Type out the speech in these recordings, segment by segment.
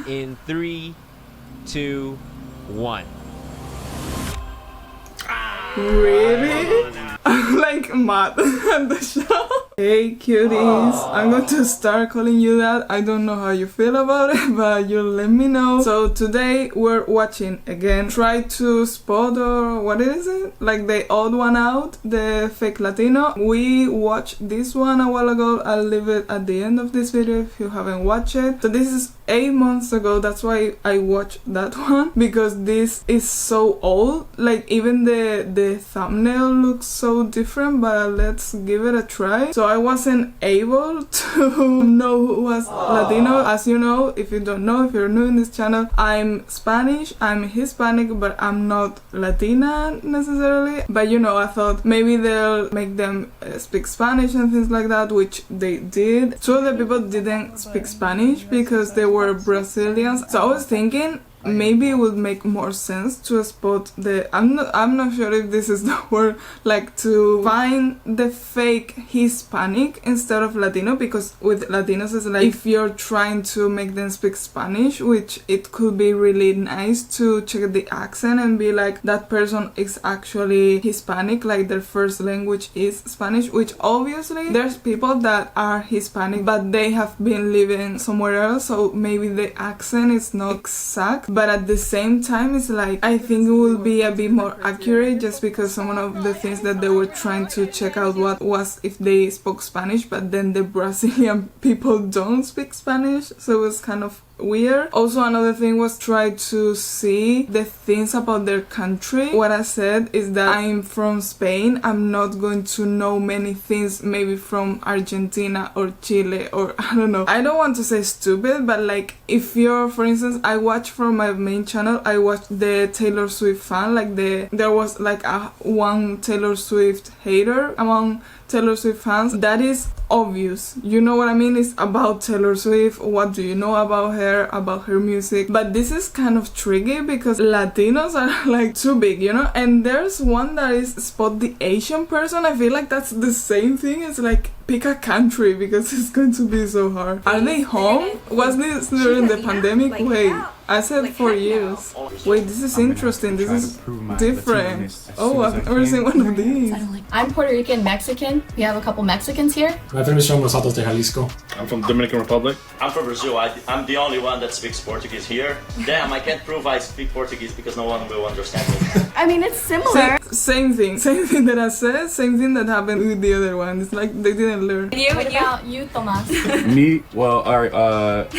In 3, 2, 1. Really? I'm like mad at the show. Hey cuties, I'm going to start calling you that. I don't know how you feel about it, but you let me know. So today we're watching again Try to Spot, or what is it? Like the odd one out, the fake Latino. We watched this one a while ago. I'll leave it at the end of this video if you haven't watched it. So this is 8 months ago. That's why I watched that one, because this is so old. Like even the thumbnail looks so different, but let's give it a try. So I wasn't able to know who was Latino. As you know, if you don't know, if you're new in this channel, I'm Spanish, I'm Hispanic, but I'm not Latina necessarily. But you know, I thought maybe they'll make them speak Spanish and things like that, which they did. Two of the people didn't speak Spanish because they were Brazilians. So I was thinking maybe it would make more sense to spot the I'm not sure if this is the word, like to find the fake Hispanic instead of Latino, because with Latinos it's like if you're trying to make them speak Spanish, which it could be really nice to check the accent and be like that person is actually Hispanic, like their first language is Spanish, which obviously there's people that are Hispanic but they have been living somewhere else, so maybe the accent is not exact. But at the same time, it's like I think it will be a bit more accurate, just because some of the things that they were trying to check out what was if they spoke Spanish, but then the Brazilian people don't speak Spanish, so it was kind of weird. Also, another thing was try to see the things about their country. What I said is that I'm from Spain. I'm not going to know many things maybe from Argentina or Chile, or I don't know. I don't want to say stupid, but like if you're, for instance, I watch from my main channel, I watched the Taylor Swift fan, like there was like one Taylor Swift hater among Taylor Swift fans. That is obvious, you know what I mean? It's about Taylor Swift. What do you know about her music? But this is kind of tricky because Latinos are like too big, you know? And there's one that is spot the Asian person. I feel like that's the same thing. It's like pick a country, because it's going to be so hard. Are they home? Was this during the pandemic? Wait, I said 4 years. Wait, this is interesting. This is different. Oh, I've never seen one of these. I'm Puerto Rican Mexican. We have a couple Mexicans here. My family is from Los Altos de Jalisco. I'm from Dominican Republic. I'm from Brazil. I'm the only one that speaks Portuguese here. Damn, I can't prove I speak Portuguese because no one will understand me. I mean, it's similar. Same thing that I said, same thing that happened with the other one. It's like they didn't learn. What about you, Tomas? Me? Well, alright,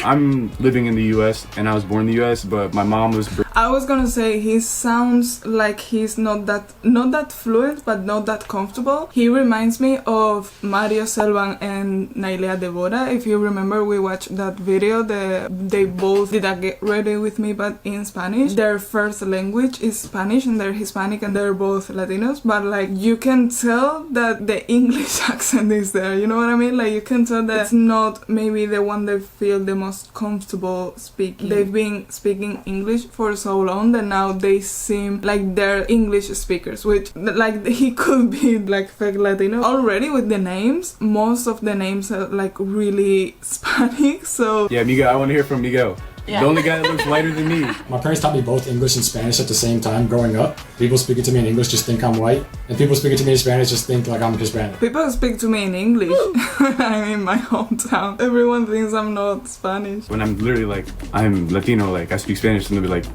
I'm living in the US and I was born in the US, but my mom was I was gonna say he sounds like he's not that fluent, but not that comfortable. He reminds me of Mario Selvan and Nailea Devora. If you remember, we watched that video. They both did a Get Ready With Me, but in Spanish. Their first language is Spanish and they're Hispanic and they're both Latinos, but like you can tell that the English accent is there, you know what I mean? Like you can tell that it's not maybe the one they feel the most comfortable speaking. They've been speaking English for so long that now they seem like they're English speakers, which like he could be like fake Latino. Already with the names, most of the names are like really Hispanic, so yeah, Miguel, I want to hear from Miguel. Yeah. The only guy that looks lighter than me. My parents taught me both English and Spanish at the same time growing up. People speaking to me in English just think I'm white, and people speaking to me in Spanish just think like I'm Hispanic. people speak to me in English. I'm in my hometown. Everyone thinks I'm not Spanish. When I'm literally like, I'm Latino, like I speak Spanish, and they'll be like,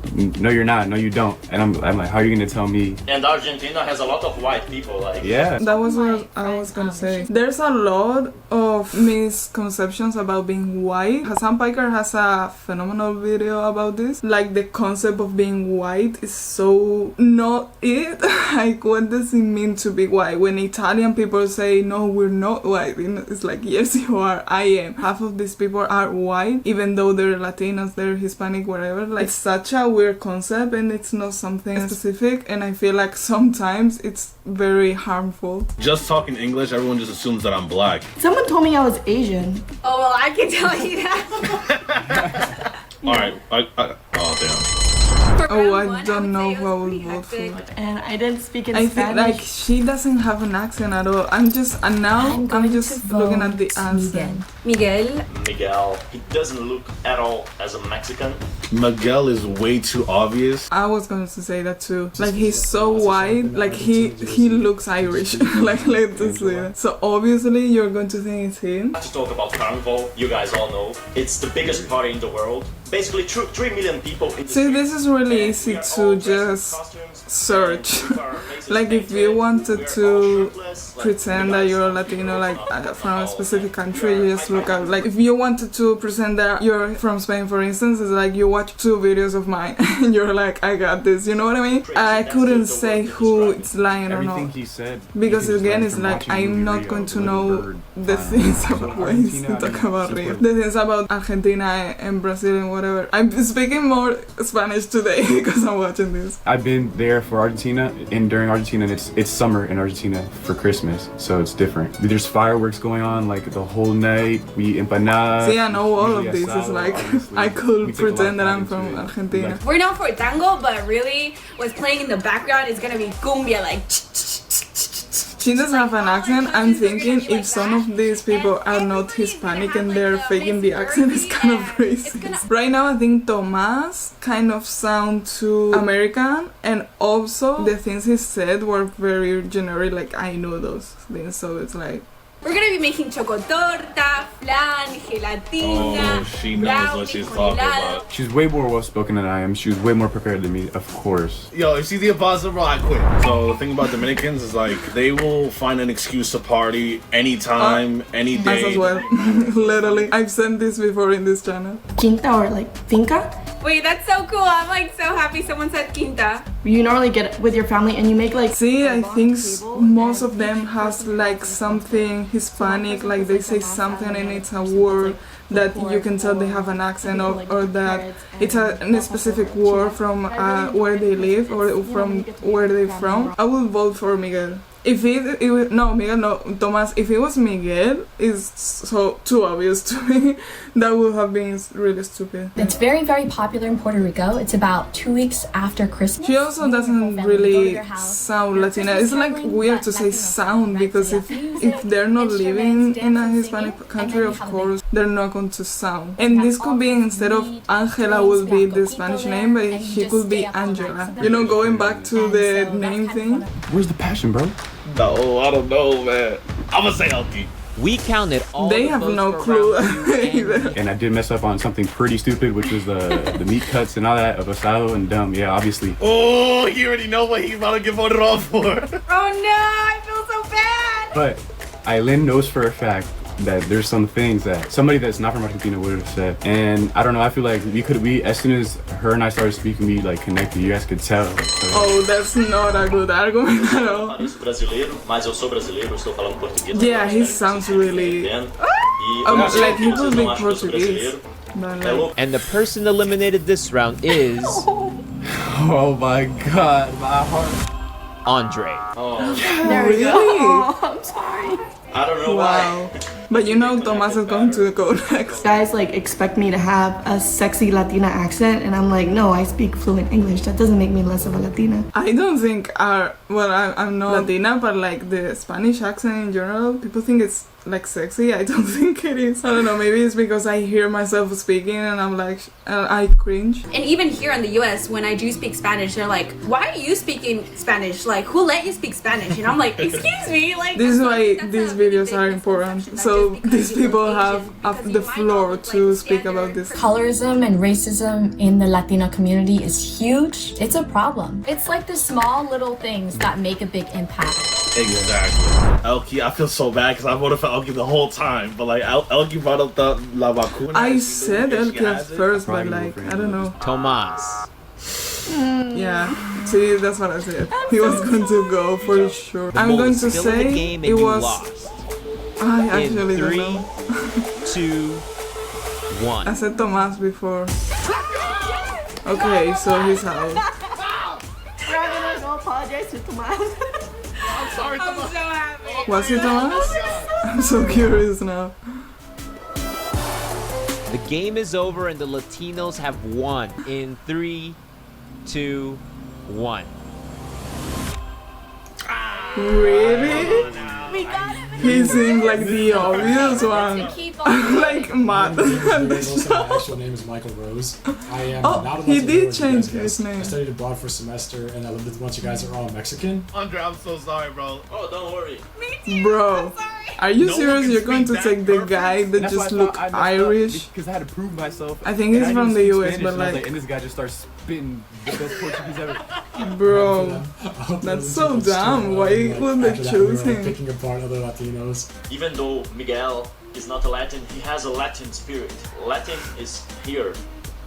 no you're not, no you don't. And I'm like, how are you gonna tell me? And Argentina has a lot of white people, like... Yeah. That was what I was gonna say. There's a lot of misconceptions about being white. Hassan Piker has a phenomenal video about this. Like the concept of being white is so not it. Like what does it mean to be white? When Italian people say no, we're not white, it's like yes you are, I am. Half of these people are white, even though they're Latinos, they're Hispanic, whatever. Like it's such a weird concept and it's not something specific, and I feel like sometimes it's very harmful. Just talking English, everyone just assumes that I'm black. Someone told me I was Asian. Oh, well, I can tell you that. Alright, oh damn. Oh, I don't know who I will vote for. And I didn't speak in I think Spanish. like she doesn't have an accent at all. I'm just looking at the accent. Miguel. Miguel, he doesn't look at all as a Mexican. Miguel is way too obvious. I was going to say that too. Like he's so white, like he looks Irish. Like let's just say that. So obviously you're going to think it's him. To talk about Carnival, you guys all know it's the biggest party in the world. Basically, 3 million people in the See, street. this is really easy to just search. Like if you wanted to pretend that you're a Latino, like from a specific country, you just look up. Like if you wanted to pretend that you're from Spain, for instance, it's like you watch 2 videos of mine and you're like, I got this. You know what I mean? I couldn't say who it's lying or Everything not. he said. Because you can just again, learn it's from like watching I'm movie not Rio, going to Little know Bird, the Fine. things So about Argentina, ways to talk about just Rio. like- The things about Argentina and Brazil and whatever. I'm speaking more Spanish today because I'm watching this. I've been there for Argentina, and during Argentina, and it's summer in Argentina for Christmas, so it's different. There's fireworks going on like the whole night. We empanadas. See, I know all of usually this. It's asado, like obviously. I We could take a lot of pretend that pride I'm into from it. Argentina. Like, We're known for tango, but really what's playing in the background is gonna be cumbia, like. She doesn't have an accent. I'm thinking if some of these people are not Hispanic and they're faking the accent, it's kind of racist. Right now, I think Tomas kind of sound too American, and also the things he said were very generic. Like I know those things, so it's like. We're gonna be making chocotorta, flan, gelatina. Oh, she knows what she's talking about. She's way more well spoken than I am. She was way more prepared than me, of course. Yo, if she's the impossible, I quit. So the thing about Dominicans is like they will find an excuse to party anytime, any Us day. as well. Literally, I've said this before in this channel. Quinta or like finca. Wait, that's so cool. I'm like so happy someone said quinta. You normally get with your family and you make like. See, I think most of them has like something Hispanic, like they say something and it's a word that you can tell they have an accent of, or that it's a specific word from where they live or from where they're from. I will vote for Miguel. If it was, no, Miguel, no, Tomas, if it was Miguel, it's so too obvious to me. That would have been really stupid. It's very, very popular in Puerto Rico. It's about 2 weeks after Christmas. She also doesn't really sound Latina. It's like weird to say sound because if they're not living in a Hispanic country, of course, they're not going to sound. And this could be instead of Angela will be the Spanish name, but she could be Angela. You know, going back to the name thing. Where's the passion, bro? No, I don't know, man. I'm gonna say Elkie. We counted all They the have votes no for clue round two and either. And I did mess up on something pretty stupid, which was the meat cuts and all that of asado and dumb. Yeah, obviously. Oh, you already know what he's about to get voted off for. Oh no, I feel so bad. But Aileen knows for a fact that there's some things that somebody that's not from Argentina would have said. And I don't know, I feel like we as soon as her and I started speaking, we like connected. You guys could tell. So, Oh, that's not a good argument at all. Pareço brasileiro, mas eu sou brasileiro, estou falando português. Yeah, he sounds really. Like he could be Portuguese. But like, And the person eliminated this round is oh my god, my heart. Andre. really? I'm sorry. I don't know Wow. why. But you know, Tomas is going to go next. Guys like expect me to have a sexy Latina accent, and I'm like, no, I speak fluent English. That doesn't make me less of a Latina. I don't think I'm not Latina, but like the Spanish accent in general, people think it's like sexy. I don't think it is. I don't know, maybe it's because I hear myself speaking and I'm like, I cringe. And even here in the US, when I do speak Spanish, they're like, why are you speaking Spanish? Like, who let you speak Spanish? And I'm like, excuse me? Like, This is why that's these a really videos big are important. misconception that So just because these you're people Asian, have because the you might floor not look to like speak standard about this. Colorism and racism in the Latino community is huge. It's a problem. It's like the small little things that make a big impact. Exactly. Elkie, I feel so bad because I voted for Elkie the whole time, but like Elkie brought up the La Vacuna. I said She Elke at has it. first, but Probably like, go for I don't know. Tomas. Yeah, see, that's what I said. He was going to go for sure. I'm going to Still in the say game and it you was. lost. I In actually don't 3, know. 2, 1. I said Tomas before. Okay, so he's out. We're gonna go apologize to Tomas. I'm so happy. Was he Tomas? I'm so curious now. The game is over and the Latinos have won in 3, 2, 1. Really? We got it. He seemed like the obvious one. Keep on Like Matt. My actual name is Michael Rose. I am Oh, not a he Latino, did as you guys change his guessed. name. I studied abroad for a semester, and I lived with a bunch of guys that were all Mexican. Andre, I'm so sorry, bro. Oh, don't worry. Me too. Bro, are you No one serious? can You're going to speak that take the perfect. guy that That's why just I look thought I messed up Irish? because I had to prove myself. I think he's And I from didn't the speak US, Spanish, but and I was like- and this guy just starts spitting the best Portuguese ever. Bro, that's so dumb. Why would they choose him? Picking apart other Latinos. Even though Miguel is not a Latin, he has a Latin spirit. Latin is here,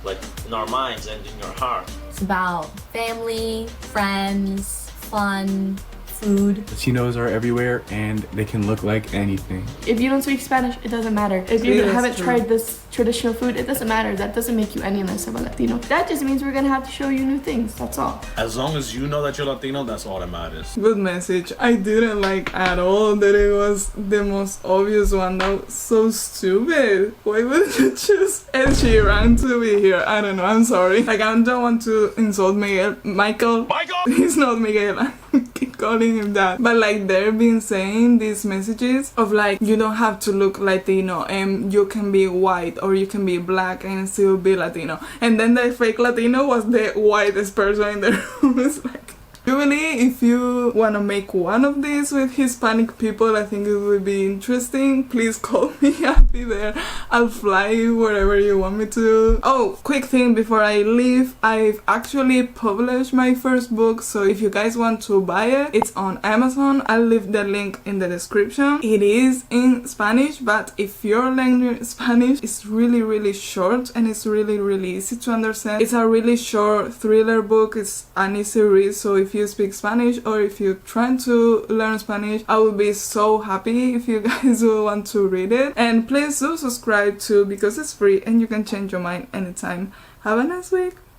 like in our minds and in your heart. It's about family, friends, fun, food. Latinos are everywhere and they can look like anything. If you don't speak Spanish, it doesn't matter. If you Yeah, that's haven't true. tried this traditional food, it doesn't matter. That doesn't make you any less of a Latino. That just means we're gonna have to show you new things. That's all. As long as you know that you're Latino, that's all that matters. Good message. I didn't like at all that it was the most obvious one. That was so stupid. Why would you choose Ed Sheeran to be here? I don't know. I'm sorry. Like, I don't want to insult Miguel. Michael. He's not Miguel. I keep calling him that. But like, they've been saying these messages of like, you don't have to look Latino and you can be white or you can be black and still be Latino. And then the fake Latino was the whitest person in the room. It's like, Jubilee, if you want to make one of these with Hispanic people, I think it would be interesting. Please call me, I'll be there. I'll fly you wherever you want me to. Oh, quick thing before I leave, I've actually published my first book, so if you guys want to buy it, it's on Amazon. I'll leave the link in the description. It is in Spanish, but if you're learning Spanish, it's really short and it's really easy to understand. It's a really short thriller book. It's an easy read, so if you speak Spanish or if you're trying to learn Spanish, I would be so happy if you guys will want to read it. And please do subscribe too, because it's free and you can change your mind anytime. Have a nice week.